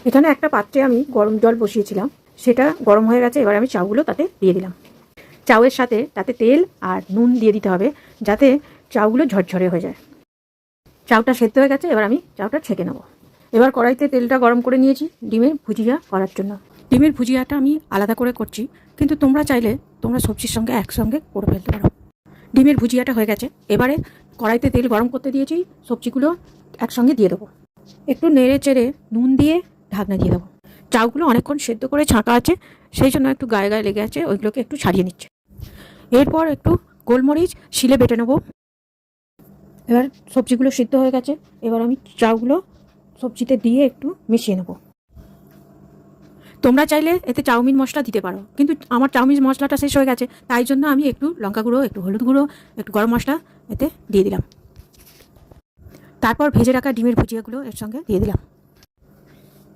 এখানে একটা পাত্রে আমি গরম জল বসিয়েছিলাম, সেটা গরম হয়ে গেছে। এবার আমি চাউগুলো তাতে দিয়ে দিলাম। চাউয়ের সাথে তাতে তেল আর নুন দিয়ে দিতে হবে, যাতে চাউগুলো ঝরঝরে হয়ে যায়। চাউটা সেদ্ধ হয়ে গেছে, এবার আমি চাউটা ছেঁকে নেব। এবার কড়াইতে তেলটা গরম করে নিয়েছি ডিমের ভুজিয়া করার জন্য। ডিমের ভুজিয়াটা আমি আলাদা করে করছি, কিন্তু তোমরা চাইলে তোমরা সবজির সঙ্গে একসঙ্গে করে ফেলতে পারো। ডিমের ভুজিয়াটা হয়ে গেছে, এবারে কড়াইতে তেল গরম করতে দিয়েছি, সবজিগুলো একসঙ্গে দিয়ে দেবো। একটু নেড়ে চেড়ে নুন দিয়ে ঢাকনা দিয়ে দেবো। চাউগুলো অনেকক্ষণ সেদ্ধ করে ছাঁকা আছে, সেই জন্য একটু গায়ে গায়ে লেগে আছে, ওইগুলোকে একটু ছাড়িয়ে নিচ্ছে। এরপর একটু গোলমরিচ শিলে বেটে নেবো। এবার সবজিগুলো সিদ্ধ হয়ে গেছে, এবার আমি চাউগুলো সবজিতে দিয়ে একটু মিশিয়ে নেব। তোমরা চাইলে এতে চাউমিন মশলা দিতে পারো, কিন্তু আমার চাউমিন মশলাটা শেষ হয়ে গেছে, তাই জন্য আমি একটু লঙ্কা গুঁড়ো, একটু হলুদ গুঁড়ো, একটু গরম মশলা এতে দিয়ে দিলাম। তারপর ভেজে রাখা ডিমের ভুজিয়াগুলো এর সঙ্গে দিয়ে দিলাম।